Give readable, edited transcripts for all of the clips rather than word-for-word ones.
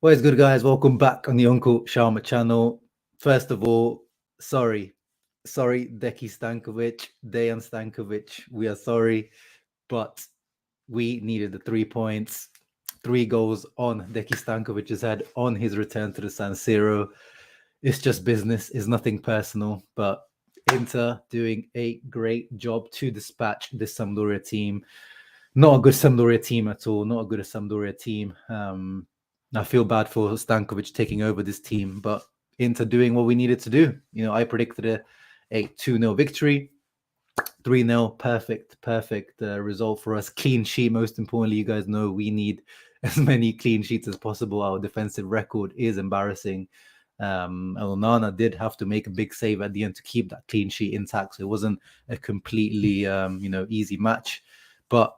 What is good, guys? Welcome back on the Uncle Sharma channel. First of all, sorry, DEKI Stankovic, Dejan Stankovic. We are sorry, but we needed the 3 points, 3 goals on DEKI Stankovic's head on his return to the San Siro. It's just business, it's nothing personal, but Inter doing a great job to dispatch this Sampdoria team. Not a good Sampdoria team at all, not a good Sampdoria team. I feel bad for Stankovic taking over this team, but Inter doing what we needed to do. You know, I predicted a 2-0 victory, 3-0, perfect result for us. Clean sheet, most importantly. You guys know we need as many clean sheets as possible. Our defensive record is embarrassing. Onana did have to make a big save at the end to keep that clean sheet intact, so it wasn't a completely easy match, but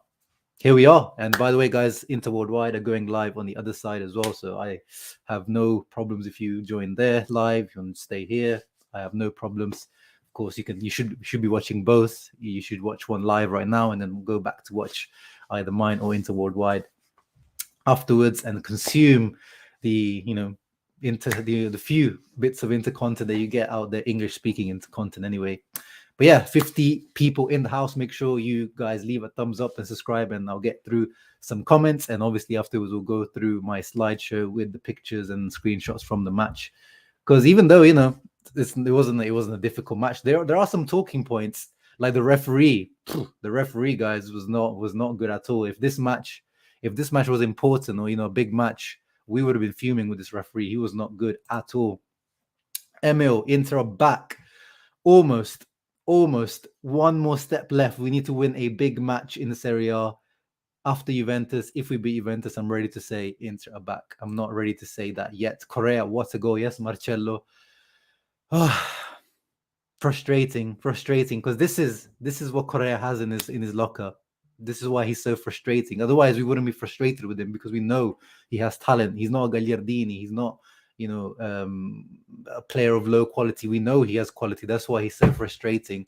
here we are. And by the way, guys, Inter Worldwide are going live on the other side as well, so I have no problems if you join there live. You want to stay here, I have no problems. Of course, you should be watching both. You should watch one live right now and then go back to watch either mine or Inter Worldwide afterwards and consume the the few bits of Inter content that you get out there, English speaking Inter content anyway. But yeah, 50 people in the house. Make sure you guys leave a thumbs up and subscribe, and I'll get through some comments. And obviously afterwards, we'll go through my slideshow with the pictures and screenshots from the match. Because even though, it wasn't a difficult match, there are some talking points. Like the referee, guys, was not good at all. If this match was important or a big match, we would have been fuming with this referee. He was not good at all. Emil, Inter are back. Almost one more step left. We need to win a big match in the Serie A after Juventus. If we beat Juventus, I'm ready to say Inter are back. I'm not ready to say that yet. Correa, what a goal. Yes, Marcello. Frustrating, because this is what Correa has in his locker. This is why he's so frustrating. Otherwise, we wouldn't be frustrated with him, because we know he has talent. He's not a Gagliardini. He's not a player of low quality. We know he has quality. That's why he's so frustrating.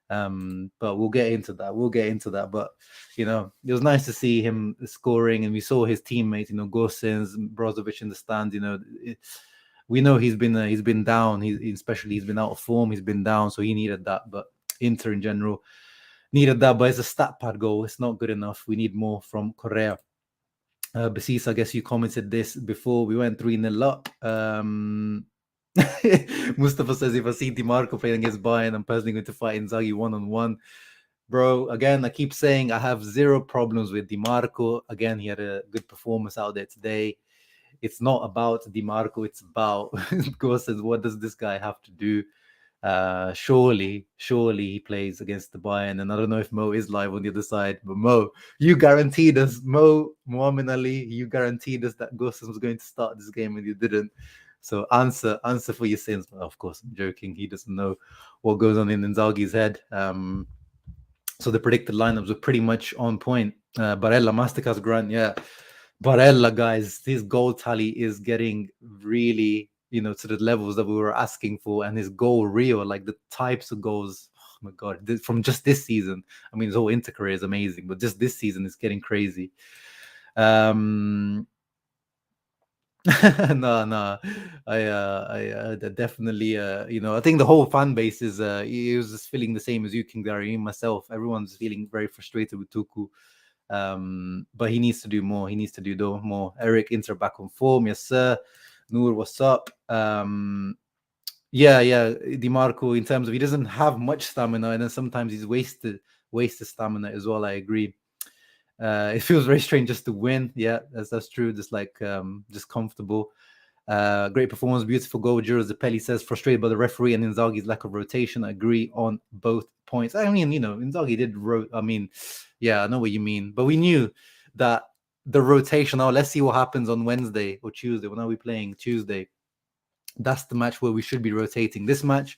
But we'll get into that. But it was nice to see him scoring, and we saw his teammates, Gosens, Brozovic in the stands. We know he's been down. He's been out of form. He's been down, so he needed that. But Inter in general needed that. But it's a stat pad goal. It's not good enough. We need more from Correa. Basis, I guess you commented this before we went 3-0 up. Mustafa says, if I see Di Marco playing against Bayern, I'm personally going to fight Inzaghi one-on-one. Bro, again, I keep saying I have zero problems with Di Marco. Again, he had a good performance out there today. It's not about Di Marco, it's about Gosens. What does this guy have to do? Surely he plays against the Bayern, and I don't know if Mo is live on the other side, but Mo, you guaranteed us, Muhammad Ali, you guaranteed us that Gosens was going to start this game, and you didn't. So answer for your sins. Well, of course, I'm joking. He doesn't know what goes on in Inzaghi's head. So the predicted lineups were pretty much on point. Barella, Masterclass Grant, yeah. Barella, guys, his goal tally is getting really to the levels that we were asking for, and his goal reel, like the types of goals, oh my god, from just this season. I mean, his whole Inter career is amazing, but just this season is getting crazy. No, I definitely I think the whole fan base is he was just feeling the same as you, King Gary, myself. Everyone's feeling very frustrated with Tuku. But he needs to do more. More. Eric, Inter back on form, yes sir. Noor, what's up? Yeah, Di Marco, in terms of he doesn't have much stamina, and then sometimes he's wasted stamina as well. I agree. It feels very strange just to win. Yeah, that's true. Just like just comfortable. Great performance, beautiful goal. Juro Zappelli says frustrated by the referee and Inzaghi's lack of rotation. I agree on both points. I mean, Inzaghi did yeah, I know what you mean, but we knew that the rotation. Oh, let's see what happens on Wednesday or Tuesday. When are we playing? Tuesday. That's the match where we should be rotating. This match,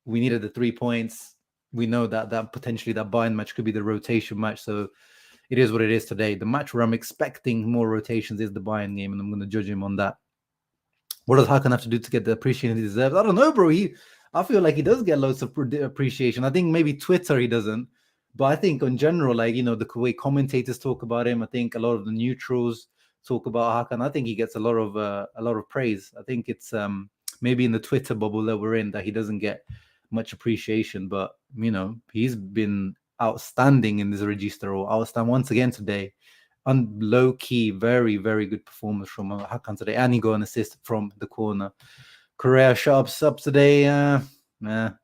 we needed the 3 points. We know that potentially that Bayern match could be the rotation match. So it is what it is today. The match where I'm expecting more rotations is the Bayern game, and I'm going to judge him on that. What does Hakan have to do to get the appreciation he deserves? I don't know, bro. I feel like he does get loads of appreciation. I think maybe Twitter he doesn't. But I think in general, like, the way commentators talk about him, I think a lot of the neutrals talk about Hakan. I think he gets a lot of praise. I think it's maybe in the Twitter bubble that we're in that he doesn't get much appreciation, but he's been outstanding in this register, or outstanding once again today. Low key, very, very good performance from Hakan today, and he got an assist from the corner. Correa shut up today. One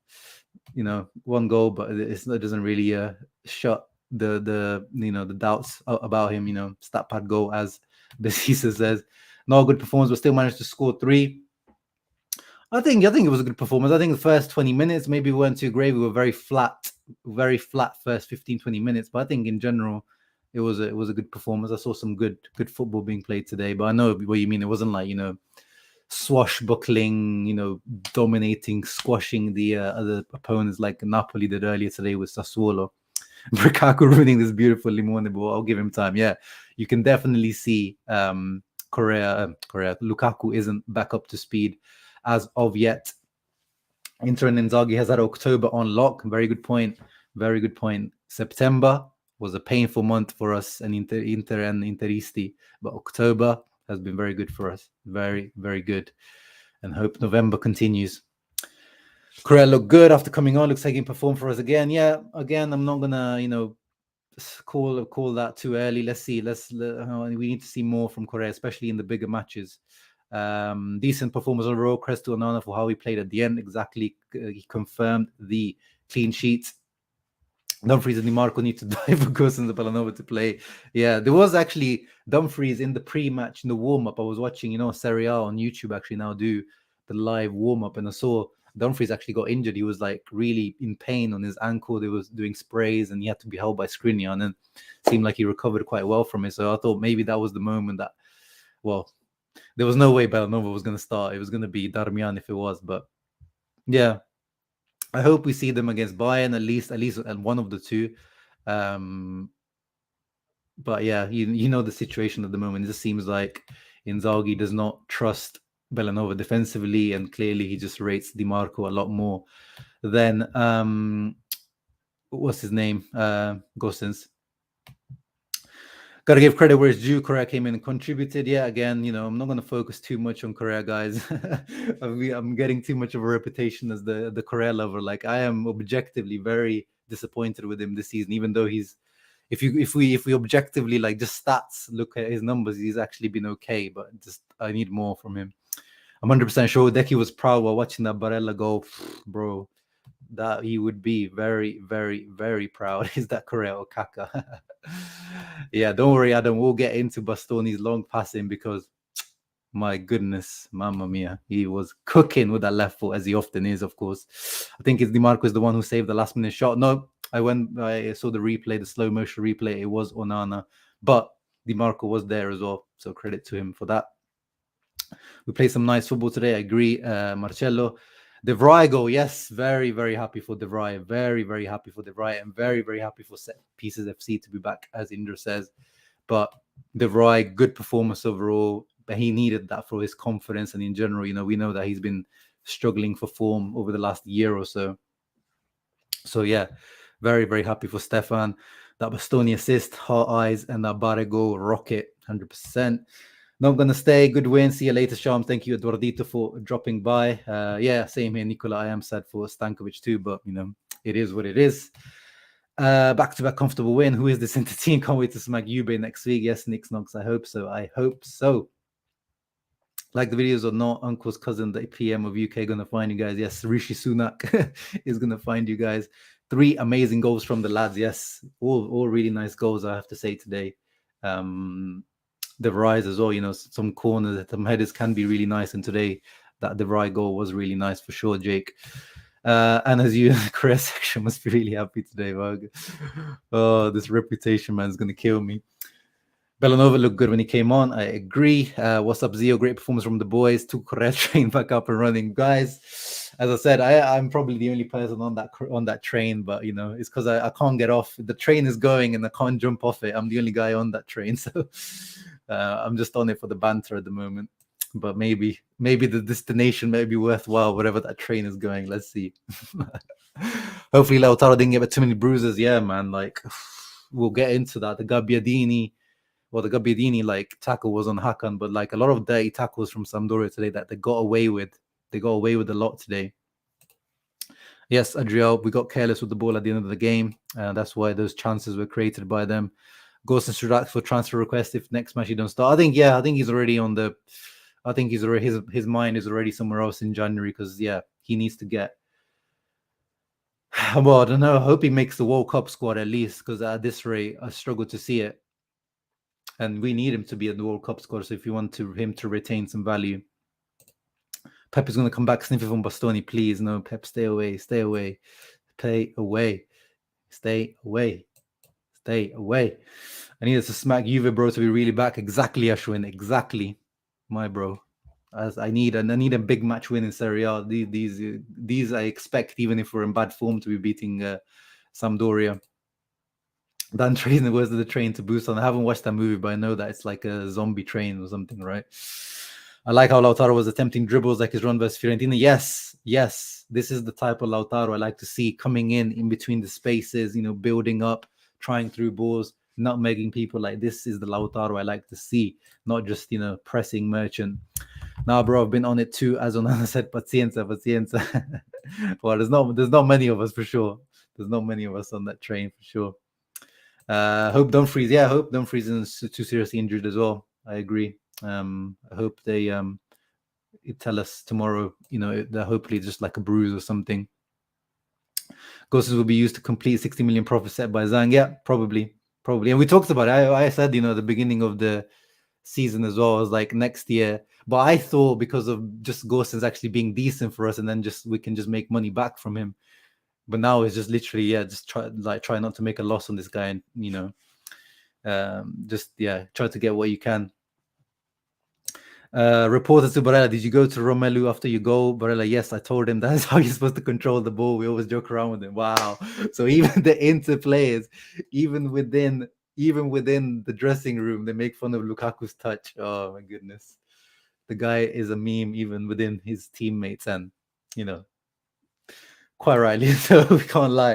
goal, but it doesn't really shut the doubts about him. Stat pad goal, as Besisa says. Not a good performance, but still managed to score 3. I think it was a good performance. I think the first 20 minutes maybe weren't too great. We were very flat first 15-20 minutes. But I think in general, it was a good performance. I saw some good football being played today. But I know what you mean. It wasn't like swashbuckling, dominating, squashing the other opponents like Napoli did earlier today with Sassuolo. Lukaku ruining this beautiful Limone ball. I'll give him time. Yeah, you can definitely see Correa. Lukaku isn't back up to speed as of yet. Inter and Inzaghi has had October on lock. Very good point. September was a painful month for us and Inter and Interisti, but October has been very good for us. Very, very good. And hope November continues. Correa looked good after coming on. Looks like he can perform for us again. Yeah, again, I'm not gonna, call that too early. Let's see. We need to see more from Correa, especially in the bigger matches. Decent performance overall. Crest to Onana for how he played at the end. Exactly, he confirmed the clean sheet. Dumfries and Di Marco need to die for Gosens and Bellanova to play. Yeah, there was actually Dumfries in the pre-match, in the warm-up. I was watching, Serie A on YouTube actually now do the live warm-up, and I saw Dumfries actually got injured. He was like really in pain on his ankle. They was doing sprays and he had to be held by Skriniar, and then seemed like he recovered quite well from it. So I thought maybe that was the moment that, well, there was no way Bellanova was going to start. It was going to be Darmian if it was, but yeah. I hope we see them against Bayern at least one of the two. But yeah, the situation at the moment. It just seems like Inzaghi does not trust Bellanova defensively, and clearly he just rates Di Marco a lot more than what's his name? Gosens. Got to give credit where it's due. Correa came in and contributed. Yeah, again, I'm not going to focus too much on Correa, guys. I'm getting too much of a reputation as the Correa lover. Like, I am objectively very disappointed with him this season, even though if we objectively like just stats look at his numbers, he's actually been okay. But just I need more from him. I'm 100% sure DEKI was proud while watching that Barella goal, bro. That he would be very, very, very proud. Is that Correa or Kaka? Yeah, don't worry, Adam. We'll get into Bastoni's long passing because, my goodness, mamma mia, he was cooking with that left foot, as he often is, of course. I think it's Di Marco is the one who saved the last minute shot. No, I saw the replay, the slow motion replay. It was Onana, but Di Marco was there as well. So credit to him for that. We played some nice football today. I agree, Marcello. The Vrij goal, yes, very, very happy for the Vrij. Very, very happy for the Vrij, and very, very happy for Set Pieces FC to be back, as Indra says. But the Vrij, good performance overall. But he needed that for his confidence, and in general, we know that he's been struggling for form over the last year or so. So yeah, very, very happy for Stefan. That Bastoni assist, hot eyes, and that Barre goal, rocket, 100%. Not going to stay. Good win. See you later, Sham. Thank you, Eduardito, for dropping by. Yeah, same here, Nicola. I am sad for Stankovic too, but, it is what it is. Back-to-back comfortable win. Who is this Inter team? Can't wait to smack Juve next week. Yes, Nick Snogs. I hope so. Like the videos or not, Uncle's cousin, the PM of UK, going to find you guys. Yes, Rishi Sunak is going to find you guys. 3 amazing goals from the lads. Yes, all really nice goals, I have to say, today. The Vrij as well, some corners, some headers can be really nice. And today, that the Vrij goal was really nice for sure, Jake. And as you, the Correa section must be really happy today, Vag. Oh, this reputation, man, is going to kill me. Bellanova looked good when he came on. I agree. What's up, Zio? Great performance from the boys. Took Correa train back up and running, guys. As I said, I'm probably the only person on that train, but it's because I can't get off. The train is going and I can't jump off it. I'm the only guy on that train, so I'm just on it for the banter at the moment. But maybe the destination may be worthwhile, whatever that train is going. Let's see. Hopefully, Lautaro didn't get too many bruises. Yeah, man. Like, we'll get into that. The Gabbiadini well, the Gabbiadini like tackle was on Hakan, but like a lot of dirty tackles from Sampdoria today that they got away with. They got away with a lot today. Yes, Adriel, we got careless with the ball at the end of the game. That's why those chances were created by them. Gosens should ask for transfer request if next match he don't start. I think he's already on the. I think he's already his mind is already somewhere else in January because he needs to get. Well, I don't know. I hope he makes the World Cup squad at least because at this rate, I struggle to see it. And we need him to be at the World Cup squad. So if you want him to retain some value, Pep is going to come back sniffing from Bastoni. Please, no, Pep, stay away, stay away, stay away, stay away, stay away. I needed to smack Juve, bro, to be really back. Exactly, Ashwin, exactly, my bro. As I need a big match win in Serie A. These I expect, even if we're in bad form, to be beating Sampdoria. Dan Train, the words of the train to Busan. I haven't watched that movie, but I know that it's like a zombie train or something, right? I like how Lautaro was attempting dribbles like his run versus Fiorentina. Yes. This is the type of Lautaro I like to see coming in between the spaces, building up, trying through balls, nutmegging people. Like this is the Lautaro I like to see, not just, pressing merchant. Now, bro, I've been on it too. As Onana said, pacienza. Well, there's not many of us for sure. There's not many of us on that train for sure. Hope Dumfries. Yeah, I hope Dumfries isn't too seriously injured as well. I agree. I hope they tell us tomorrow, that hopefully just like a bruise or something. Ghosts will be used to complete 60 million profit set by Zhang. Yeah, probably. And we talked about it. I said, at the beginning of the season as well, I was like next year. But I thought because of just Ghosts actually being decent for us, and then we can just make money back from him. But now it's just literally, just try not to make a loss on this guy, and try to get what you can. Reporter to Barella, did you go to Romelu after you go? Barella, yes, I told him that's how you're supposed to control the ball. We always joke around with him. Wow. So even the Inter players, even within the dressing room, they make fun of Lukaku's touch. Oh my goodness. The guy is a meme even within his teammates, and quite rightly. So we can't lie.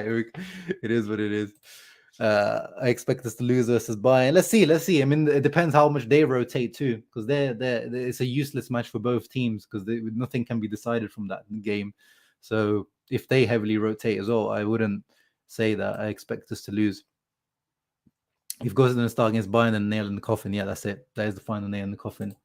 It is what it is. I expect us to lose versus Bayern. Let's see. I mean, it depends how much they rotate too, because it's a useless match for both teams because nothing can be decided from that game. So if they heavily rotate as well, I wouldn't say that I expect us to lose. If Goes going to start against Bayern and nail in the coffin, yeah, that's it. That is the final nail in the coffin.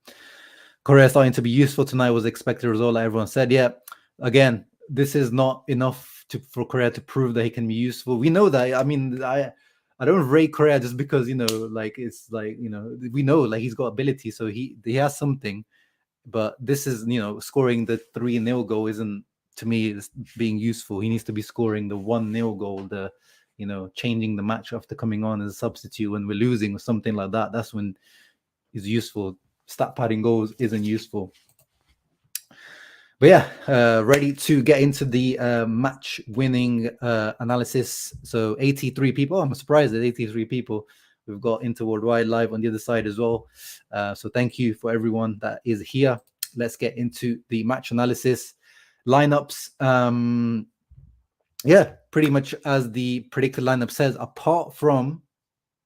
Correa starting to be useful tonight was expected result, like everyone said. Yeah, again, this is not enough for Correa to prove that he can be useful. We know that. I mean, I don't rate Correa just because we know like he's got ability, so he has something. But this is scoring the 3-0 goal isn't, to me, being useful. He needs to be scoring the 1-0 goal, the changing the match after coming on as a substitute when we're losing or something like that. That's when he's useful. Stat padding goals isn't useful. But yeah, ready to get into the match winning analysis. So 83 people. I'm surprised at 83 people. We've got Inter Worldwide live on the other side as well. So thank you for everyone that is here. Let's get into the match analysis. Lineups. Pretty much as the predicted lineup says, apart from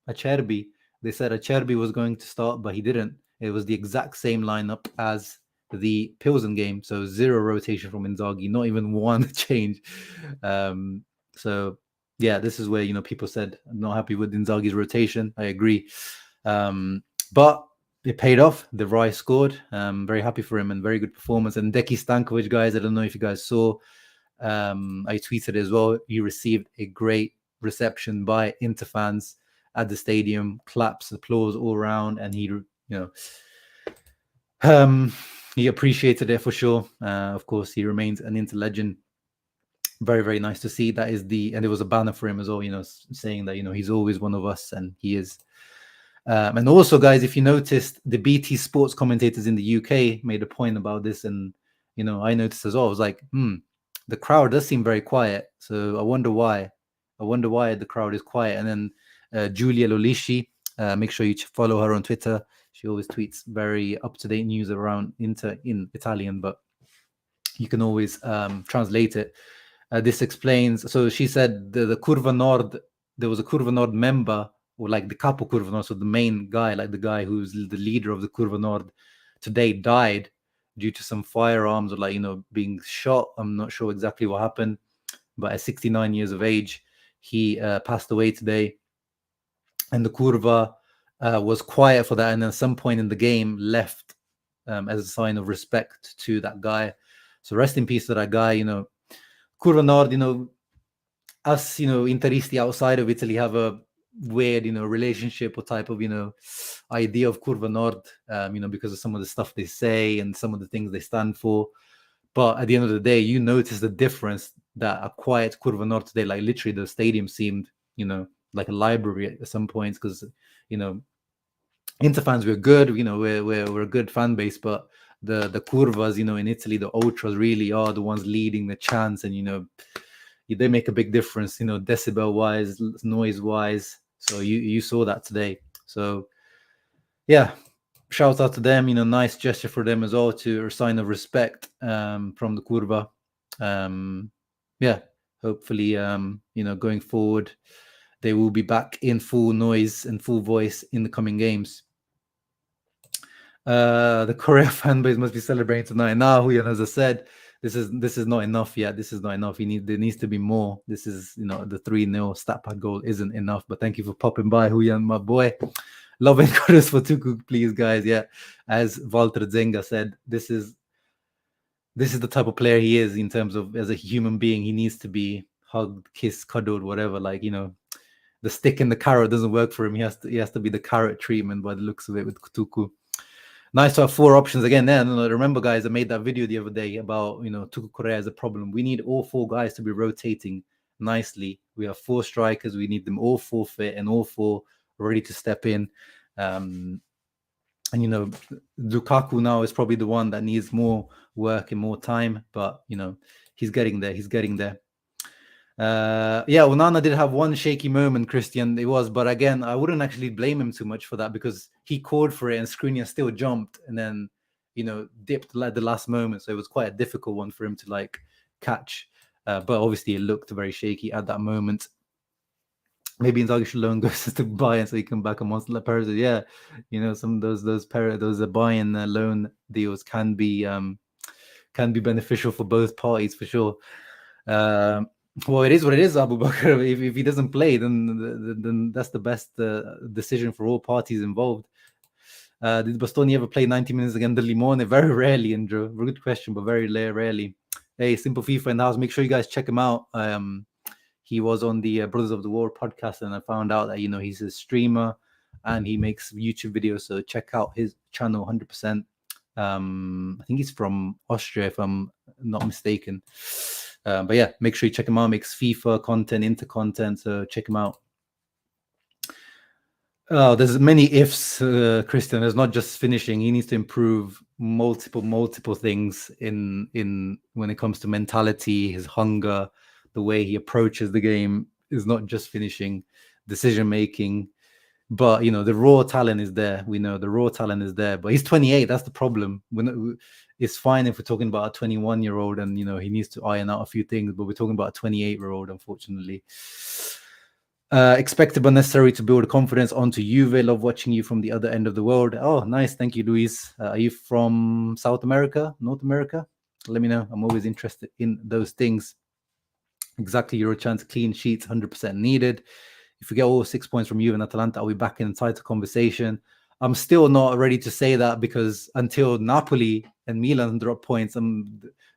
Acerbi. They said Acerbi was going to start, but he didn't. It was the exact same lineup as the Pilsen game. So 0 rotation from Inzaghi, not even one change. So yeah, this is where, people said, I'm not happy with Inzaghi's rotation. I agree. But it paid off. The Vrij scored. Very happy for him and very good performance. And DEKI Stankovic, guys, I don't know if you guys saw. I tweeted as well. He received a great reception by Inter fans at the stadium, claps, applause all around, and he appreciated it for sure. Of course, he remains an Inter legend. Very, very nice to see. And there was a banner for him as well, saying that he's always one of us, and he is. And also, guys, if you noticed, the BT Sports commentators in the UK made a point about this, and I noticed as well. I was like, the crowd does seem very quiet, so I wonder why. The crowd is quiet. And then Giulia Lolishi, make sure you follow her on Twitter. She always tweets very up-to-date news around Inter in Italian, but you can always translate it. This explains. So she said the Curva Nord. There was a Curva Nord member or like the Capo Curva Nord, so the main guy, like the guy who's the leader of the Curva Nord, today died due to some firearms or like, being shot. I'm not sure exactly what happened, but at 69 years of age, he passed away today. And the Curva was quiet for that, and at some point in the game left as a sign of respect to that guy. So rest in peace to that guy. Curva Nord, us, Interisti outside of Italy have a weird, relationship or type of, idea of Curva Nord, because of some of the stuff they say and some of the things they stand for. But at the end of the day, you notice the difference that a quiet Curva Nord today, like literally the stadium seemed, like a library at some points, because, Inter fans, we're good, we're a good fan base, but the Curvas, in Italy, the ultras really are the ones leading the chants, and, they make a big difference, decibel wise, noise wise. So you saw that today. So yeah, shout out to them. Nice gesture for them as well, to a sign of respect from the Curva. Yeah, hopefully, going forward, they will be back in full noise and full voice in the coming games. The Correa fan base must be celebrating tonight. Now, as I said, this is not enough yet. This is not enough. There needs to be more. This is, the 3-0 stat pad goal isn't enough. But thank you for popping by, Huyan, my boy. Love and kudos for Tuku, please, guys. Yeah, as Walter Zenga said, this is the type of player he is in terms of as a human being. He needs to be hugged, kissed, cuddled, whatever. Like, the stick and the carrot doesn't work for him. He has to be the carrot treatment by the looks of it with Tuku. Nice to have 4 options again there. And remember, guys, I made that video the other day about, Tuku Correa as a problem. We need all 4 guys to be rotating nicely. We have 4 strikers. We need them all 4 fit and all 4 ready to step in. And, Lukaku now is probably the one that needs more work and more time. But, he's getting there. Onana did have one shaky moment, Christian. It was, but again, I wouldn't actually blame him too much for that, because he called for it and Skriniar still jumped and then, dipped at the last moment. So it was quite a difficult one for him to catch. But obviously, it looked very shaky at that moment. Maybe Inzaghi should loan goes to Bayern so he can back a monster like Perez. Yeah, some of those Bayern loan deals can be beneficial for both parties for sure. Well, it is what it is, Abu Bakr. If he doesn't play, then that's the best decision for all parties involved. Did Bastoni ever play 90 minutes against the Limone? Very rarely, Andrew. Good question, but very rarely. Hey, Simple FIFA in the house. Make sure you guys check him out. He was on the Brothers of the War podcast, and I found out that, he's a streamer and he makes YouTube videos. So check out his channel 100%. I think he's from Austria, if I'm not mistaken. But yeah, make sure you check him out. Makes FIFA content, Inter content, so check him out. Oh, there's many ifs, Christian. There's not just finishing. He needs to improve multiple things in when it comes to mentality, his hunger, the way he approaches the game is not just finishing, decision making. But the raw talent is there. We know the raw talent is there. But he's 28. That's the problem. It's fine if we're talking about a 21-year-old and he needs to iron out a few things. But we're talking about a 28-year-old, unfortunately. Expected but necessary to build confidence onto Juve. Love watching you from the other end of the world. Oh, nice. Thank you, Luis. Are you from South America, North America? Let me know. I'm always interested in those things. Exactly. Euro chance, clean sheets, 100% needed. If we get all 6 points from Juve and Atalanta, are we back in tighter conversation? I'm still not ready to say that, because until Napoli and Milan drop points,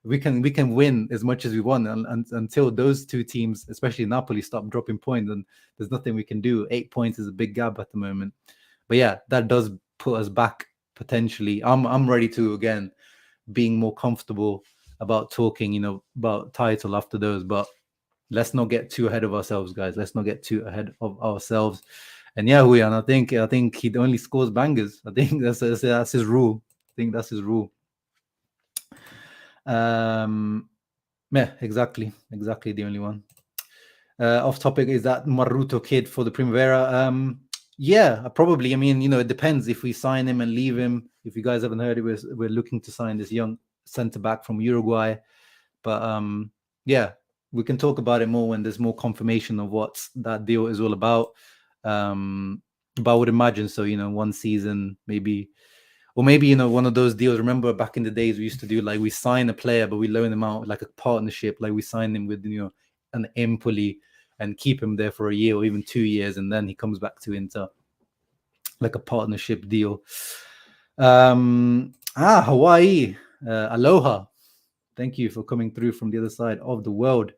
we can win as much as we want. And until those 2 teams, especially Napoli, stop dropping points, and there's nothing we can do. 8 points is a big gap at the moment. But yeah, that does put us back potentially. I'm ready to, again, being more comfortable about talking, about title after those. But let's not get too ahead of ourselves, guys. Let's not get too ahead of ourselves. And yeah, Huyan, I think he only scores bangers. I think that's his rule. I think that's his rule. Yeah, exactly the only one. Off topic, is that Maruto kid for the Primavera? Yeah, probably. I mean, it depends if we sign him and leave him. If you guys haven't heard it, we're looking to sign this young centre back from Uruguay. But yeah, we can talk about it more when there's more confirmation of what that deal is all about. But I would imagine so, one season maybe, or maybe, one of those deals. Remember back in the days we used to do, like, we sign a player, but we loan them out like a partnership, like we sign him with, an Empoli and keep him there for a year or even 2 years, and then he comes back to Inter, like a partnership deal. Hawaii, aloha. Thank you for coming through from the other side of the world.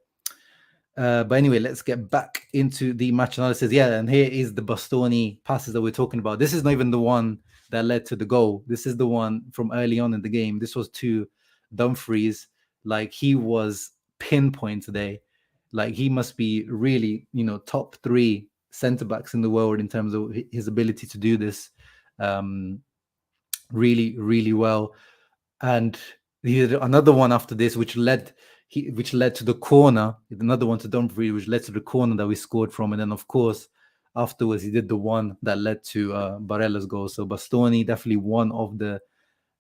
But anyway, let's get back into the match analysis. Yeah, and here is the Bastoni passes that we're talking about. This is not even the one that led to the goal. This is the one from early on in the game. This was to Dumfries. Like, he was pinpoint today. Like, he must be really, top 3 centre-backs in the world in terms of his ability to do this really, really well. And he had another one after this, which led to the corner. Another one to Dumfries, which led to the corner that we scored from. And then, of course, afterwards, he did the one that led to Barella's goal. So Bastoni, definitely one of the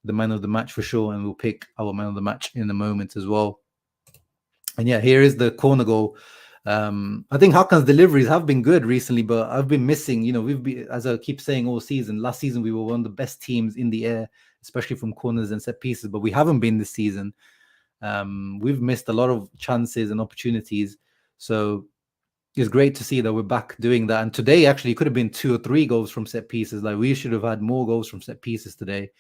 man of the match for sure. And we'll pick our man of the match in a moment as well. And yeah, here is the corner goal. I think Hakan's deliveries have been good recently, but I've been missing, we've been, as I keep saying all season, last season we were one of the best teams in the air, especially from corners and set pieces, but we haven't been this season. We've missed a lot of chances and opportunities. So it's great to see that we're back doing that. And today, actually, it could have been 2 or 3 goals from set pieces. Like, we should have had more goals from set pieces today.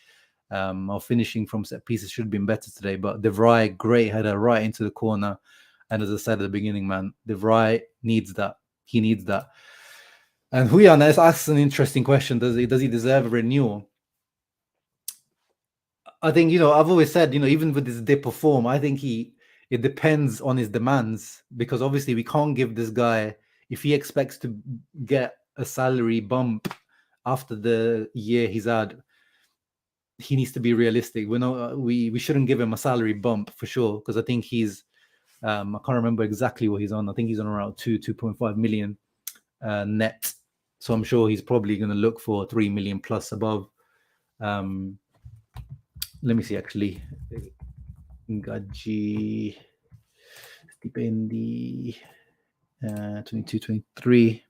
Our finishing from set pieces should have been better today. But the Vrij, great header right into the corner. And as I said at the beginning, man, the Vrij needs that. He needs that. And Huyan asks an interesting question. Does he deserve a renewal? I think, I've always said, even with this dip of form, I think it depends on his demands, because obviously we can't give this guy, if he expects to get a salary bump after the year he's had, he needs to be realistic. We shouldn't give him a salary bump for sure, because I think he's, I can't remember exactly what he's on. I think he's on around 2.5 million net. So I'm sure he's probably going to look for 3 million plus above. Let me see, actually. Gaji stipendi 22-23.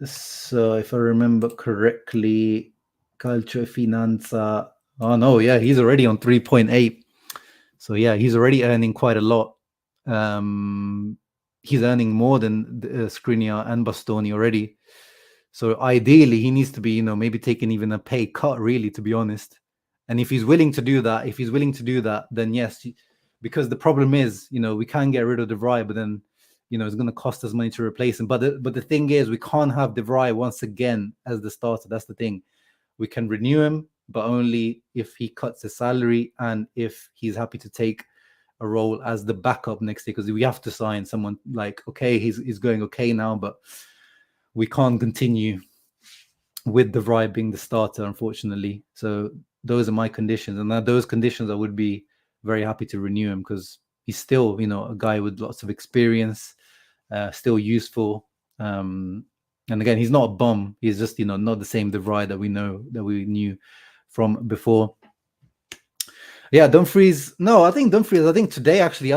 So if I remember correctly, Calcio Finanza. Oh no, yeah, he's already on 3.8. So yeah, he's already earning quite a lot. He's earning more than Skriniar and Bastoni already. So ideally, he needs to be, maybe taking even a pay cut, really, to be honest. And if he's willing to do that, then yes, because the problem is, we can't get rid of De Vrij, but then, it's going to cost us money to replace him. But the thing is, we can't have De Vrij once again as the starter. That's the thing. We can renew him, but only if he cuts his salary and if he's happy to take a role as the backup next year, because we have to sign someone like, okay, he's going okay now, but we can't continue with De Vrij being the starter, unfortunately. So those are my conditions, and at those conditions I would be very happy to renew him, because he's still, a guy with lots of experience, still useful. And again, he's not a bum. He's just, not the same De Vrij that we knew from before. Yeah, Dumfries. No, I think today, actually,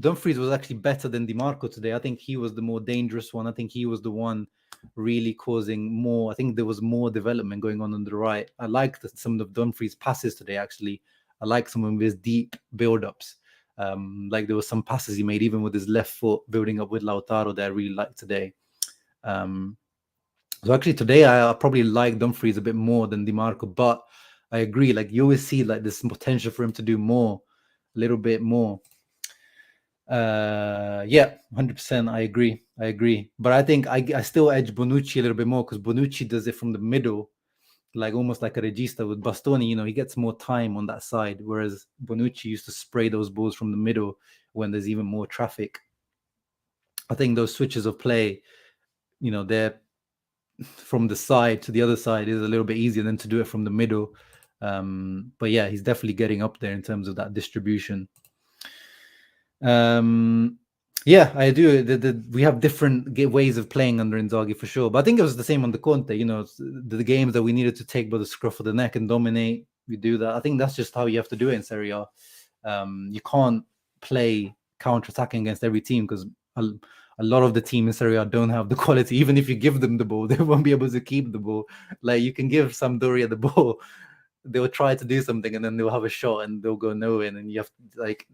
Dumfries was actually better than DiMarco today. I think he was the more dangerous one. I think he was the one really causing more. I think there was more development going on the right. I liked some of Dumfries' passes today, actually. I like some of his deep build-ups. Like, there were some passes he made, even with his left foot, building up with Lautaro, that I really liked today. So actually today, I probably like Dumfries a bit more than DiMarco, but I agree. Like, you always see like this potential for him to do more, a little bit more. Yeah, 100%. I agree. But I think I still edge Bonucci a little bit more, because Bonucci does it from the middle, like almost like a regista. With Bastoni, he gets more time on that side, whereas Bonucci used to spray those balls from the middle when there's even more traffic. I think those switches of play, they're from the side to the other side is a little bit easier than to do it from the middle. But yeah, he's definitely getting up there in terms of that distribution. Yeah, I do. We have different ways of playing under Inzaghi for sure. But I think it was the same on the Conte. The games that we needed to take by the scruff of the neck and dominate, we do that. I think that's just how you have to do it in Serie A. You can't play counter-attacking against every team, because a lot of the team in Serie A don't have the quality. Even if you give them the ball, they won't be able to keep the ball. Like, you can give Sampdoria the ball, they'll try to do something, and then they'll have a shot and they'll go nowhere. And you have to, like,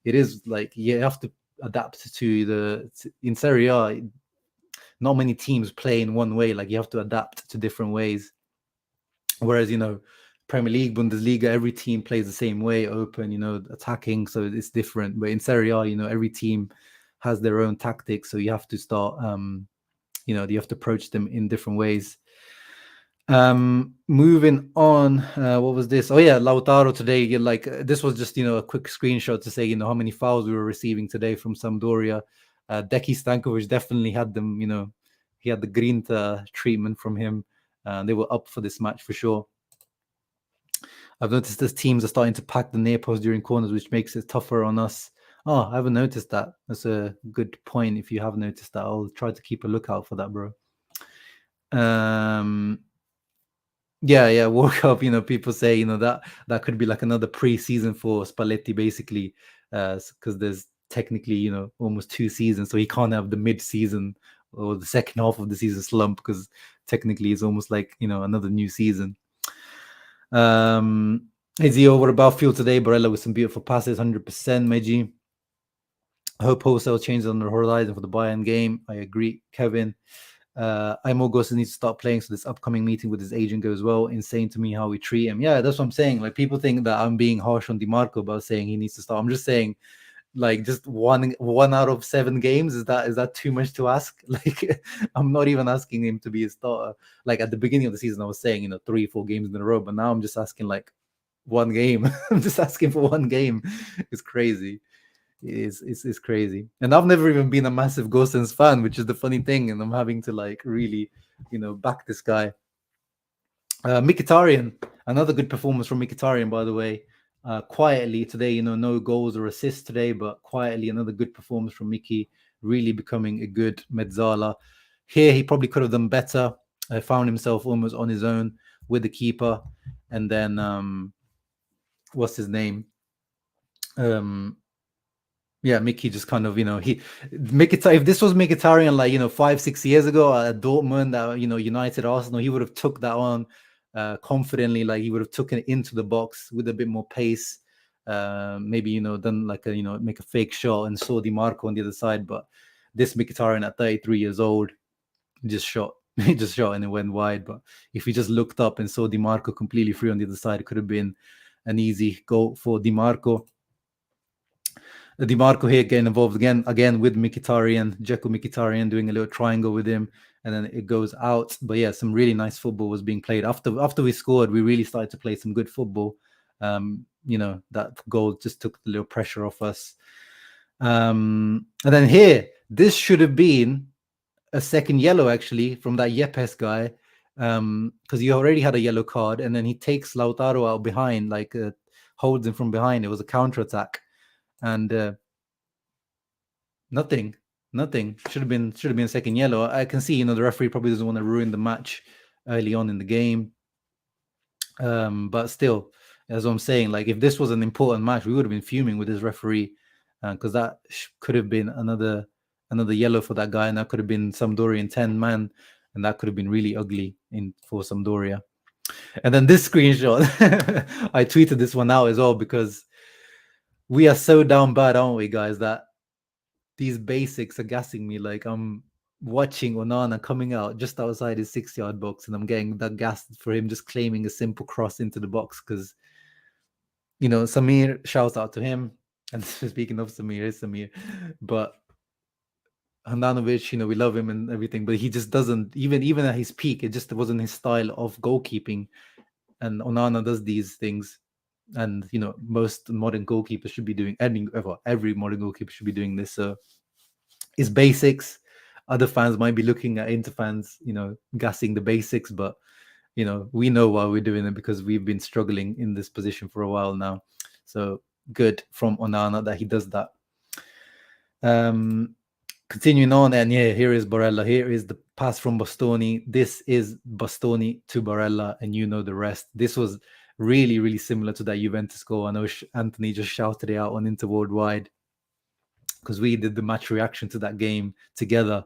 it is like you have to adapt to in Serie A. Not many teams play in one way. Like, you have to adapt to different ways. Whereas, Premier League, Bundesliga, every team plays the same way, open, attacking. So it's different. But in Serie A, every team has their own tactics. So you have to start, you have to approach them in different ways. Moving on, what was this? Oh yeah, Lautaro today. This was just a quick screenshot to say how many fouls we were receiving today from Sampdoria. DEKI Stankovic definitely had them. He had the Grinta treatment from him. They were up for this match for sure. I've noticed that teams are starting to pack the near post during corners, which makes it tougher on us. Oh, I haven't noticed that. That's a good point. If you have noticed that, I'll try to keep a lookout for that, bro. Yeah, World Cup, people say, that could be like another pre-season for Spalletti, basically, because there's technically, almost 2 seasons, so he can't have the mid-season or the second half of the season slump, because technically it's almost like, another new season. Is he over about field today? Barella with some beautiful passes, 100%, Meji. I hope wholesale changes on the horizon for the Bayern game. I agree, Kevin. Imogos needs to start playing so this upcoming meeting with his agent goes well. Insane to me how we treat him. Yeah, that's what I'm saying. Like, people think that I'm being harsh on DiMarco about saying he needs to start. I'm just saying, like, just one out of 7 games, is that too much to ask? Like, I'm not even asking him to be a starter. Like, at the beginning of the season, I was saying 3-4 games in a row, but now I'm just asking like 1 game. I'm just asking for 1 game. It's crazy. It's crazy. And I've never even been a massive Gosens fan, which is the funny thing, and I'm having to like really back this guy. Mkhitaryan, another good performance from Mkhitaryan, by the way. Quietly today, no goals or assists today, but quietly another good performance from Miki, really becoming a good mezzala. Here he probably could have done better. Found himself almost on his own with the keeper, and then what's his name? Yeah, Mickey just kind of, if this was Mkhitaryan like, 5-6 years ago at Dortmund, United, Arsenal, he would have took that on confidently. Like, he would have taken it into the box with a bit more pace. Maybe, done like make a fake shot and saw Di Marco on the other side. But this Mkhitaryan at 33 years old just shot. He just shot and it went wide. But if he just looked up and saw Di Marco completely free on the other side, it could have been an easy goal for Di Marco. Di Marco here getting involved again with Mkhitaryan, Dzeko Mkhitaryan doing a little triangle with him, and then it goes out. But yeah, some really nice football was being played. After we scored, we really started to play some good football. That goal just took the little pressure off us. And then here, this should have been a second yellow actually from that Yepes guy, because he already had a yellow card, and then he takes Lautaro out behind, like holds him from behind. It was a counter attack. And nothing. Should have been a second yellow. I can see, the referee probably doesn't want to ruin the match early on in the game. But still, as I'm saying, like, if this was an important match, we would have been fuming with this referee, because that could have been another yellow for that guy, and that could have been Sampdoria 10 man, and that could have been really ugly for Sampdoria. And then this screenshot, I tweeted this one out as well, because we are so down bad, aren't we, guys, that these basics are gassing me. Like, I'm watching Onana coming out just outside his 6-yard box, and I'm getting that gassed for him just claiming a simple cross into the box, because, Samir, shouts out to him. And speaking of Samir, it's Samir. But Handanovic, we love him and everything, but he just doesn't, even at his peak, it just wasn't his style of goalkeeping. And Onana does these things. And most modern goalkeepers should be doing. Every modern goalkeeper should be doing this. So it's basics. Other fans might be looking at Inter fans, gassing the basics, but we know why we're doing it, because we've been struggling in this position for a while now. So good from Onana that he does that. Continuing on, and yeah, here is Barella. Here is the pass from Bastoni. This is Bastoni to Barella, and the rest. This was really, really similar to that Juventus goal. I know Anthony just shouted it out on Inter Worldwide. because we did the match reaction to that game together.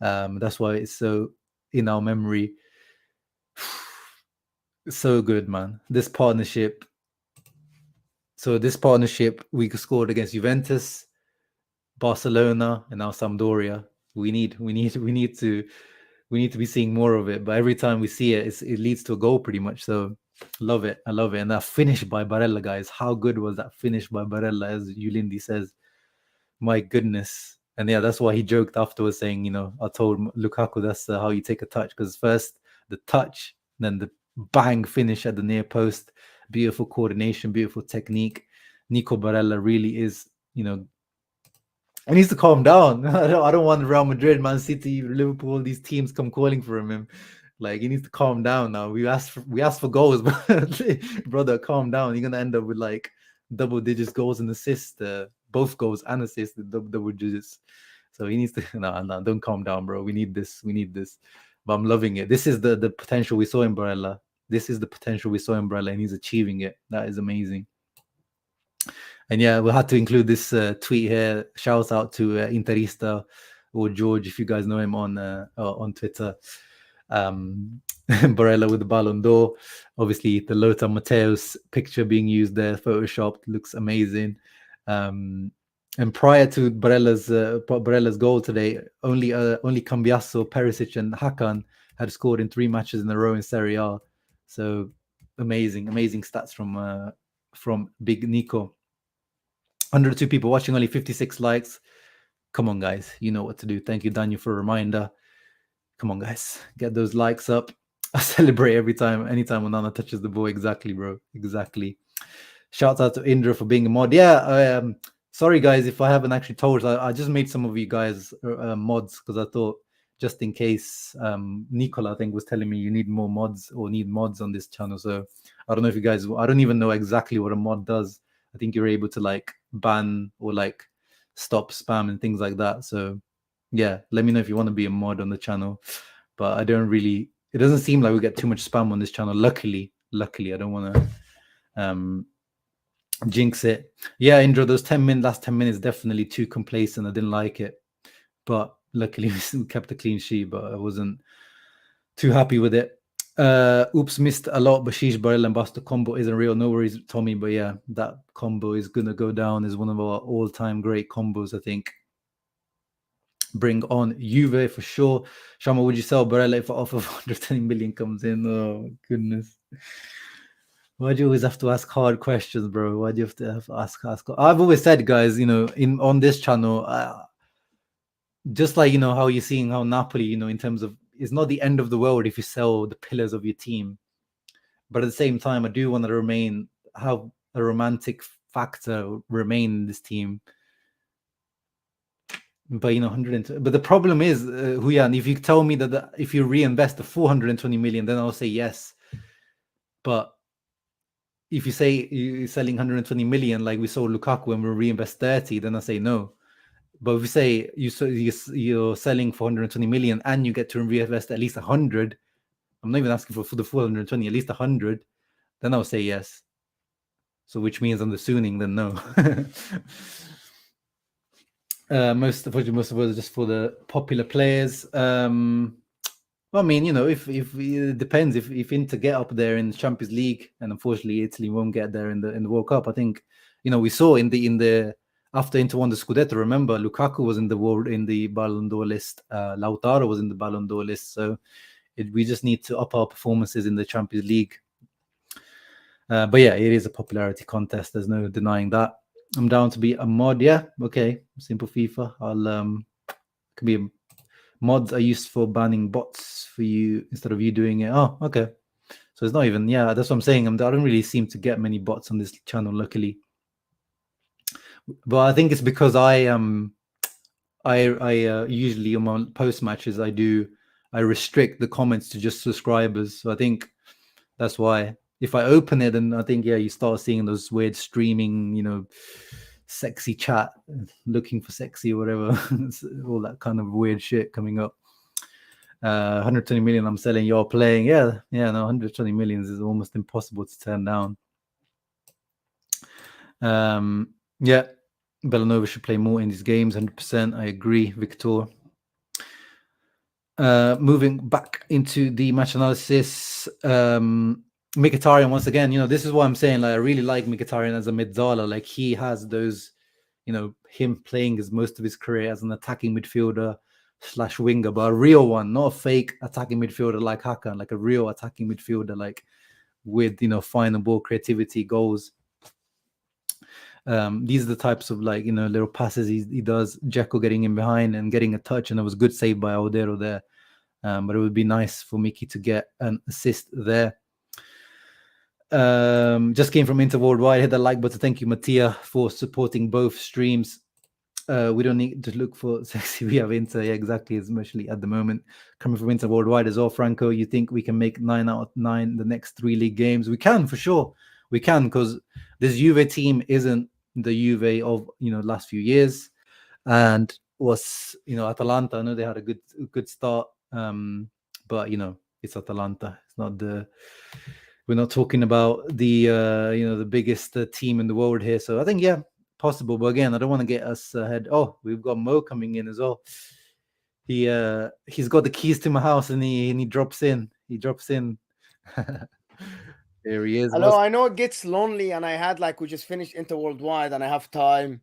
That's why it's so in our memory. So good, man. This partnership. So this partnership, we scored against Juventus, Barcelona, and now Sampdoria. We need to be seeing more of it. But every time we see it, it leads to a goal pretty much. So love it. I love it. And that finish by Barella, guys. How good was that finish by Barella, as Yulindi says? My goodness. And yeah, that's why he joked afterwards saying, you know, I told Lukaku that's how you take a touch. Because first the touch, then the bang finish at the near post. Beautiful coordination, beautiful technique. Nico Barella really is, you know, he needs to calm down. I don't want Real Madrid, Man City, Liverpool, these teams come calling for him. Like, he needs to calm down now. We asked for goals, but brother, calm down. You're gonna end up with like double digits goals and assists, both goals and assists, double digits. So he needs to no, don't calm down, bro. We need this. But I'm loving it. This is the potential we saw in Barella. And he's achieving it. That is amazing. And yeah, we had to include this tweet here. Shout out to Interista or George, if you guys know him on Twitter. Barella with the Ballon d'Or. Obviously, the Lothar Matthäus picture being used there, photoshopped, looks amazing. And prior to Barella's goal today, only Cambiasso, Perisic, and Hakan had scored in 3 matches in a row in Serie A. So amazing stats from Big Nico. 102 people watching, only 56 likes. Come on, guys. You know what to do. Thank you, Daniel, for a reminder. Come on, guys. Get those likes up. I celebrate anytime Onana touches the ball. Exactly, bro. Exactly. Shout out to Indra for being a mod. Yeah, sorry, guys, if I haven't actually told. I just made some of you guys mods because I thought just in case Nicola, I think, was telling me you need more mods or need mods on this channel. So I don't know if you guys, I don't even know exactly what a mod does. I think you're able to like ban or like stop spam and things like that. So yeah, let me know if you want to be a mod on the channel. But it doesn't seem like we get too much spam on this channel. Luckily, I don't want to jinx it. Yeah, Indra, those last 10 minutes definitely too complacent. I didn't like it. But luckily we kept a clean sheet, but I wasn't too happy with it. Oops, missed a lot. Bashish, Barella, and Basta combo isn't real. No worries, Tommy. But yeah, that combo is gonna go down as one of our all-time great combos, I think. Bring on Juve for sure. Shama, would you sell Barella if an offer of 120 million comes in? Oh goodness. Why do you always have to ask hard questions, bro? Why do you have to ask? I've always said, guys, you know, on this channel, just like, you know, how you're seeing how Napoli, you know, in terms of, it's not the end of the world if you sell the pillars of your team. But at the same time, I do want to have a romantic factor remain in this team. But, you know, 120. But the problem is, Huyan, if you tell me that if you reinvest the 420 million, then I'll say yes. But if you say you're selling 120 million, like we saw Lukaku, and we reinvest 30, then I say no. But if you say you're selling for 120 million and you get to reinvest at least 100, I'm not even asking for the full 120, at least 100, then I'll say yes. So which means I'm assuming then no. Most of it just for the popular players. Well, I mean, you know, if it depends if Inter get up there in the Champions League, and unfortunately Italy won't get there in the World Cup. I think, you know, we saw in the after Inter won the Scudetto, remember Lukaku was in the Ballon d'Or list, Lautaro was in the Ballon d'Or list. So we just need to up our performances in the Champions League. But yeah, it is a popularity contest. There's no denying that. I'm down to be a mod. Yeah, okay. Simple FIFA. I'll could be a mods are used for banning bots for you instead of you doing it. Oh, okay. So it's not even, yeah, that's what I'm saying. I don't really seem to get many bots on this channel, luckily. But I think it's because I usually on my post matches I restrict the comments to just subscribers. So I think that's why if I open it, then I think, yeah, you start seeing those weird streaming, you know, sexy chat, looking for sexy or whatever, all that kind of weird shit coming up. 120 million I'm selling, you're playing. Yeah, no, 120 million is almost impossible to turn down. Yeah. Belanova should play more in these games. 100%. I agree, Victor. Moving back into the match analysis, Mkhitaryan once again. This is what I'm saying. Like, I really like Mkhitaryan as a midzala. Like, he has those, him playing most of his career as an attacking midfielder / winger, but a real one, not a fake attacking midfielder like Hakan, like a real attacking midfielder, like with final ball creativity, goals. These are the types of little passes he does. Dzeko getting in behind and getting a touch, and it was good save by Audero there. But it would be nice for Mickey to get an assist there. Just came from Inter Worldwide. Hit the like button. Thank you, Mattia, for supporting both streams. We don't need to look for sexy. We have Inter, yeah, exactly, especially at the moment. Coming from Inter Worldwide as well. Franco, you think we can make 9 out of 9 the next 3 league games? We can, for sure. We can, because this Juve team isn't the Juve of last few years, and was Atalanta. I know they had a good start, but it's Atalanta. It's not we're not talking about the the biggest team in the world here. So I think possible, but again, I don't want to get us ahead. Oh, we've got Mo coming in as well. He's got the keys to my house, and he drops in. He drops in. There he is. Hello, I know it gets lonely, and we just finished Inter Worldwide, and I have time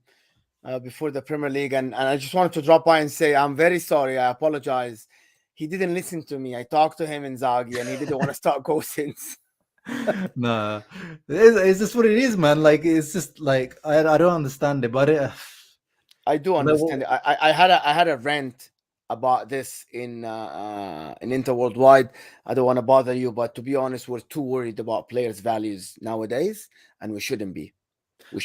before the Premier League, and I just wanted to drop by and say I'm very sorry. I apologize. He didn't listen to me. I talked to him in Zaghi, and he didn't want to start Gosens. No, it's just what it is, man. Like, it's just like I don't understand it, but I do understand it. I had a rant about this in Inter Worldwide. I don't want to bother you, but to be honest, we're too worried about players' values nowadays, and we shouldn't be.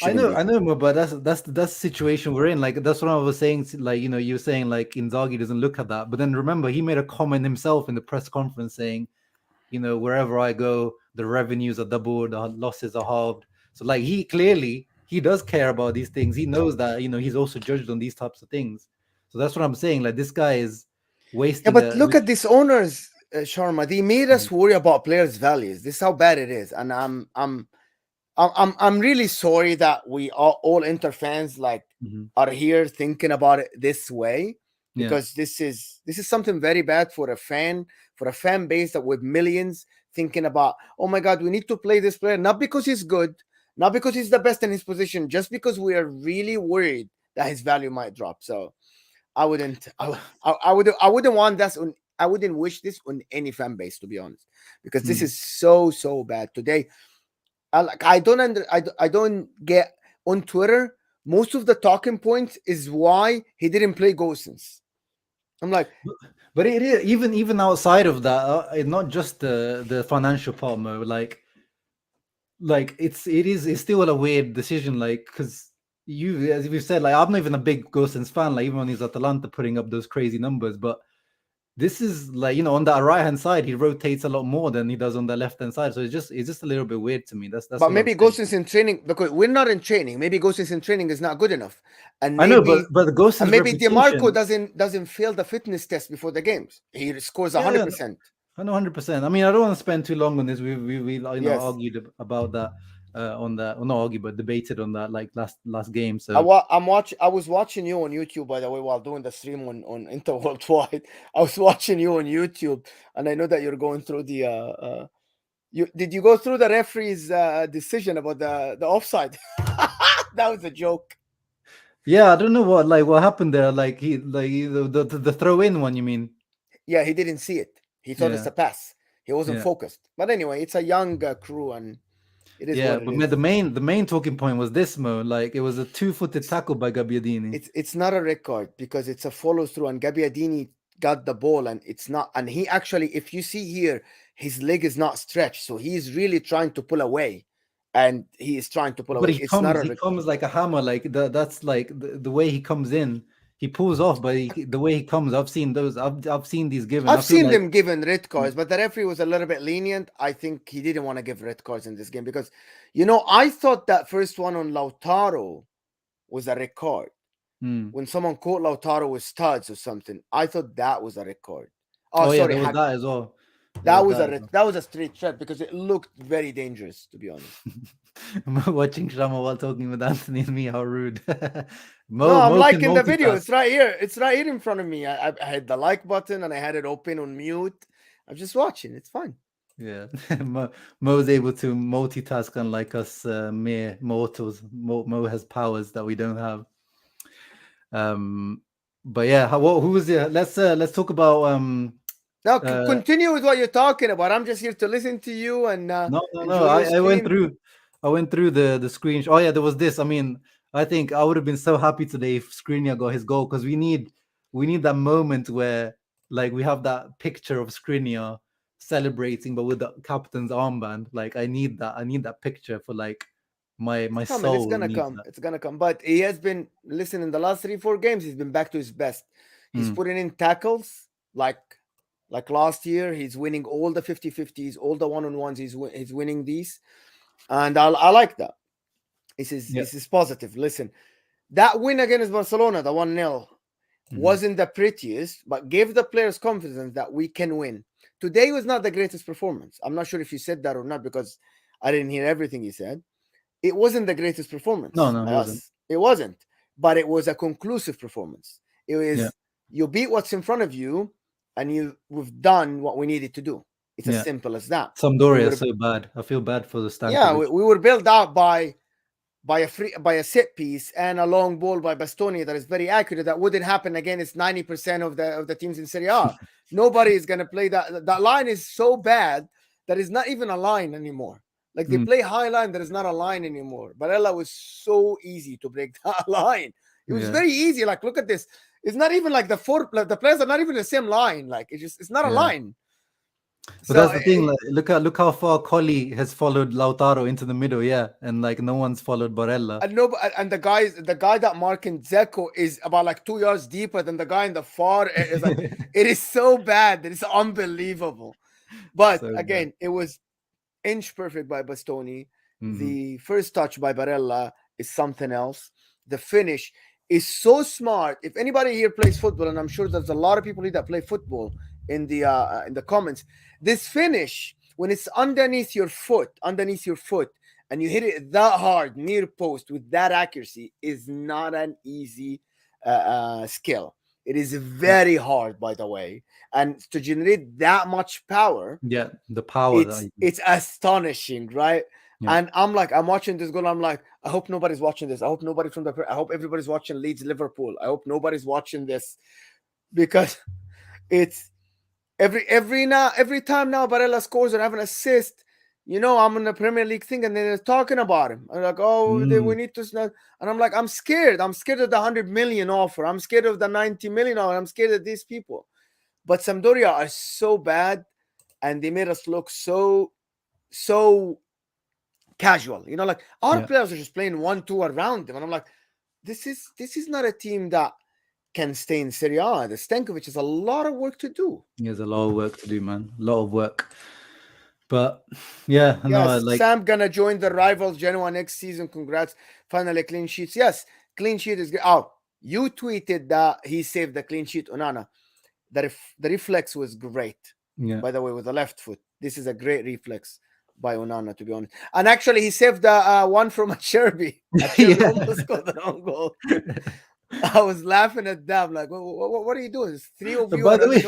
I know, but that's the situation we're in. Like, that's what I was saying. Like, you're saying like Inzaghi doesn't look at that, but then remember, he made a comment himself in the press conference saying, wherever I go, the revenues are doubled, the losses are halved. So like, he does care about these things. He knows that he's also judged on these types of things. So that's what I'm saying. Like, this guy is wasting. Yeah, but look at these owners, Sharma. They made us worry about players' values. This is how bad it is, and I'm really sorry that we all Inter fans are here thinking about it this way, because this is something very bad for a fan base that with millions thinking about, oh my God, we need to play this player not because he's good, not because he's the best in his position, just because we are really worried that his value might drop. So I wouldn't want this on. I wouldn't wish this on any fan base, to be honest, because this is so bad today. I don't get on Twitter. Most of the talking points is why he didn't play Gosens. I'm like, but it is even outside of that, not just the financial part, Mo. Like it's still a weird decision, like, because as we've said, like, I'm not even a big Gosens fan, like, even when he's Atalanta putting up those crazy numbers, but this is like, on that right hand side, he rotates a lot more than he does on the left hand side. So it's just a little bit weird to me. That's. But maybe Gosens in training, because we're not in training. Maybe Gosens in training is not good enough, and maybe, I know, but the Gosens, maybe DeMarco doesn't fail the fitness test before the games. He scores 100%. I know 100%. I mean, I don't want to spend too long on this. We argued about that on that, well, not argued, but debated on that like last game. So I was watching you on YouTube, by the way, while doing the stream on Inter Worldwide. I was watching you on YouTube, and I know that you're going through the. Did you go through the referee's decision about the offside? That was a joke. Yeah, I don't know what happened there. Like the throw in one, you mean? Yeah, he didn't see it. He thought it's a pass. He wasn't focused. But anyway, it's a young crew, and it is. Yeah, but the main talking point was this, Mo. Like, it was a 2-footed tackle by Gabbiadini. It's not a red card because it's a follow through, and Gabbiadini got the ball, and it's not. And he actually, if you see here, his leg is not stretched, so he's really trying to pull away, and he is trying to pull away. He comes like a hammer. Like that's like the way he comes in. He pulls off, but the way he comes, I've seen those. I've seen these given. I've seen them given red cards, but the referee was a little bit lenient. I think he didn't want to give red cards in this game because, I thought that first one on Lautaro was a red card. When someone caught Lautaro with studs or something, I thought that was a red card. Oh yeah, there was that as well. That was a straight shot because it looked very dangerous, to be honest. Watching Shama while talking with Anthony and me, how rude. No, I'm liking the video. It's right here. It's right here in front of me. I had the like button and I had it open on mute. I'm just watching. It's fine. Yeah, Mo's able to multitask, unlike us mere mortals. Mo has powers that we don't have. But yeah, who was it? Let's talk about now continue with what you're talking about. I'm just here to listen to you and no. I went through the screen. Oh yeah, there was this. I mean, I think I would have been so happy today if Skriniar got his goal, because we need that moment where like we have that picture of Skriniar celebrating, but with the captain's armband. Like I need that picture for like my soul. It's gonna come. But he has been, listen, in the last 3-4 games, he's been back to his best. He's putting in tackles like last year. He's winning all the 50-50s, all the one-on-ones. He's winning these, and I like that. This is positive. Listen, that win against Barcelona, the 1-0, wasn't the prettiest, but gave the players confidence that we can win. Today was not the greatest performance. I'm not sure if you said that or not, because I didn't hear everything you said. It wasn't the greatest performance. No, it wasn't. It wasn't. But it was a conclusive performance. It was you beat what's in front of you, and we've done what we needed to do. It's as simple as that. Sampdoria is so bad. I feel bad for the Stankovic. Yeah, we were bailed out by a set piece and a long ball by Bastoni that is very accurate. That wouldn't happen again. It's 90% of the teams in Serie A. Nobody is going to play that. That line is so bad that it's not even a line anymore. Like they play high line, that is not a line anymore. Barella was so easy to break that line. It was very easy. Like, look at this. It's not even like the players are not even the same line. Like it's not a line. But so that's the thing. Like, look how far Colli has followed Lautaro into the middle, and like no one's followed Barella. And the guy that marking Dzeko is about like 2 yards deeper than the guy in the far. It is so bad that it's unbelievable. But so again, it was inch perfect by Bastoni. The first touch by Barella is something else. The finish is so smart. If anybody here plays football, and I'm sure there's a lot of people here that play football in the comments, this finish, when it's underneath your foot, and you hit it that hard near post with that accuracy, is not an easy skill. It is very hard, by the way, and to generate that much power, the power, it's astonishing, right? And I'm watching this goal. I'm like, I hope nobody's watching this. I hope everybody's watching Leeds Liverpool. I hope nobody's watching this, because it's every time now Barella scores or have an assist, I'm in the Premier League thing, and then they're talking about him. I'm like, we need to snap. And I'm like, I'm scared. I'm scared of the 100 million offer. I'm scared of the 90 million offer. I'm scared of these people. But Sampdoria are so bad, and they made us look so casual. Like our players are just playing 1-2 around them, and I'm like, this is not a team that can stay in Serie A. The Stankovic has a lot of work to do. He has a lot of work to do, man. A lot of work. But Sam gonna join the rivals Genoa next season. Congrats. Finally clean sheets. Yes, clean sheet is good. Oh, you tweeted that he saved the clean sheet, Onana. The reflex was great. By the way, with the left foot. This is a great reflex by Onana, to be honest. And actually, he saved the one from Acerbi. Acerbi almost scored the own goal. I was laughing at them. Like, what are you doing? It's 3 of you. By the way,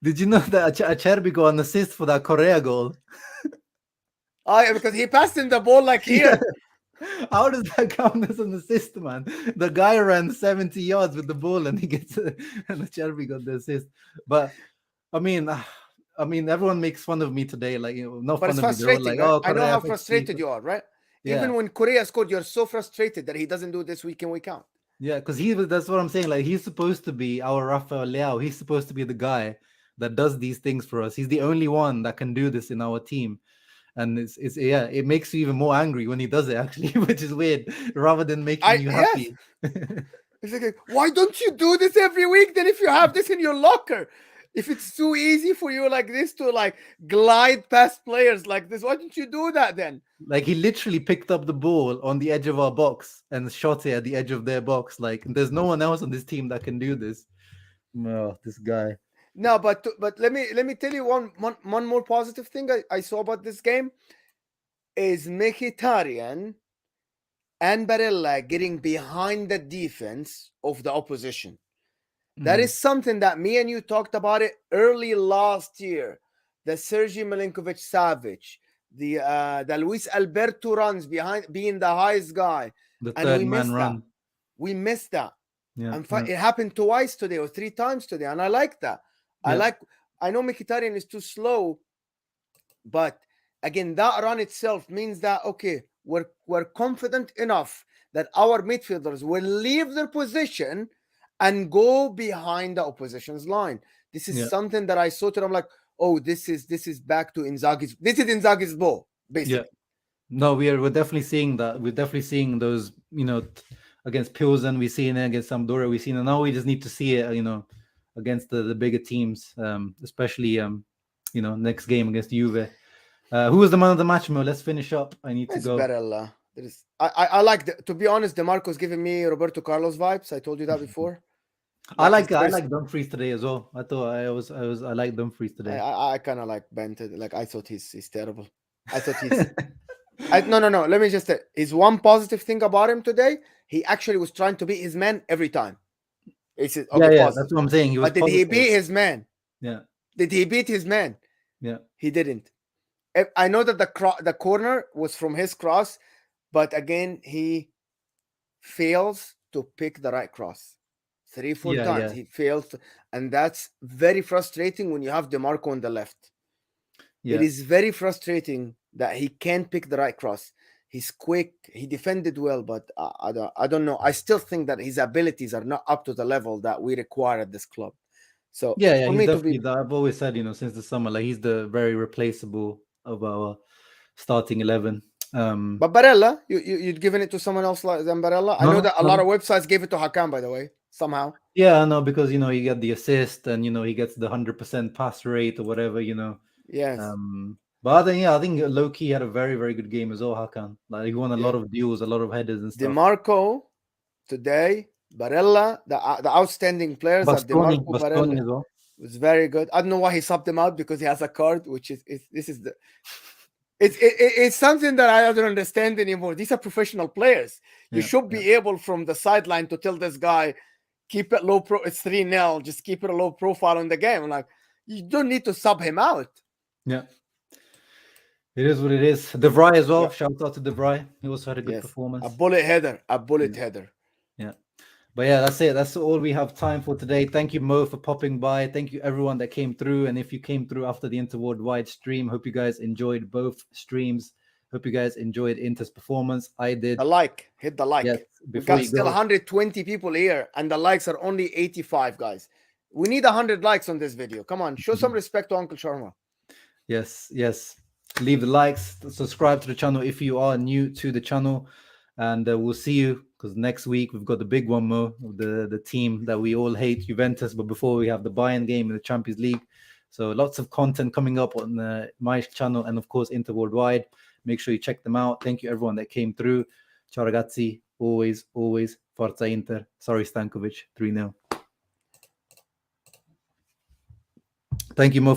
did you know that Acerbi got an assist for that Correa goal? Oh, yeah, because he passed him the ball like here. How does that count as an assist, man? The guy ran 70 yards with the ball, and he gets and Acerbi got the assist. But I mean, everyone makes fun of me today. Like, not but fun it's of me. Like, right? I know how frustrated you are, right? Yeah. Even when Correa scored, you're so frustrated that he doesn't do this week in, week out. Yeah, because that's what I'm saying. Like, he's supposed to be our Rafael Leao. He's supposed to be the guy that does these things for us. He's the only one that can do this in our team. And it makes you even more angry when he does it, actually, which is weird, rather than making you happy. It's like, why don't you do this every week? Then if you have this in your locker, if it's too easy for you like this to like glide past players like this, why don't you do that then? Like, he literally picked up the ball on the edge of our box and shot it at the edge of their box. Like, there's no one else on this team that can do this. No, this guy. No, but let me tell you one more positive thing I saw about this game is Mkhitaryan and Barella getting behind the defense of the opposition. That is something that me and you talked about it early last year. The Sergei Milinkovic-Savic, the Luis Alberto runs behind being the highest guy, The and third we man missed run. that. We missed that. Yeah, It happened twice today or 3 times today, and I like that. Yeah. I know Mkhitaryan is too slow, but again, that run itself means that okay, we're confident enough that our midfielders will leave their position and go behind the opposition's line. This is something that I saw to them like, oh, this is back to Inzaghi's. This is Inzaghi's ball, basically. Yeah. No, we're definitely seeing that. We're definitely seeing those, against Pilsen, we've seen it against Sampdoria, we've seen it. Now we just need to see it, against the bigger teams, especially next game against Juve. Who was the man of the match, Mo? Let's finish up. I need to go. Barella. I like to be honest, DeMarco's giving me Roberto Carlos vibes. I told you that before. I like Dumfries today as well. I thought I like Dumfries today. I kind of like Benton. Like I thought he's terrible. I thought he's no. Let me just say, his one positive thing about him today, he actually was trying to beat his man every time. He said, okay, that's what I'm saying. But did he beat his man? Yeah. Did he beat his man? Yeah. He didn't. I know that the corner was from his cross, but again, he fails to pick the right cross. 3-4 times he fails, and that's very frustrating when you have DeMarco on the left. It is very frustrating that he can't pick the right cross. He's quick, he defended well, but I don't know. I still think that his abilities are not up to the level that we require at this club. So for me definitely. I've always said, since the summer, like he's the very replaceable of our starting 11. But Barella, you'd given it to someone else than Barella? I know that a lot of websites gave it to Hakan, by the way, somehow. Yeah, no, because he got the assist and he gets the 100% pass rate or whatever, Yes. But I think low key had a very, very good game as well, Hakan. Like he won a lot of duels, a lot of headers and stuff. DeMarco today, Barella, the outstanding players are DeMarco, Barella. As well. Was very good. I don't know why he subbed him out, because he has a card, which is it's something that I don't understand anymore. These are professional players. You should be able from the sideline to tell this guy, keep it low pro. It's 3-0. Just keep it a low profile in the game. Like, you don't need to sub him out. Yeah. It is what it is. De Vrij as well. Shout out to De Vrij. He also had a good performance. A bullet header. Yeah. But yeah, that's it. That's all we have time for today. Thank you, Mo, for popping by. Thank you, everyone that came through. And if you came through after the Interworldwide stream, hope you guys enjoyed both streams. Hope you guys enjoyed Inter's performance. I did. Hit the like. Yes, we got still 120 people here, and the likes are only 85, guys. We need 100 likes on this video. Come on, show some respect to Uncle Sharma. Yes. Leave the likes. Subscribe to the channel if you are new to the channel. And we'll see you, because next week we've got the big one, Mo, the team that we all hate, Juventus. But before we have the Bayern game in the Champions League. So lots of content coming up on my channel and, of course, Interworldwide. Make sure you check them out. Thank you, everyone that came through. Ciao, ragazzi. Always, Forza Inter. Sorry, Stankovic. 3-0. Thank you, Mo.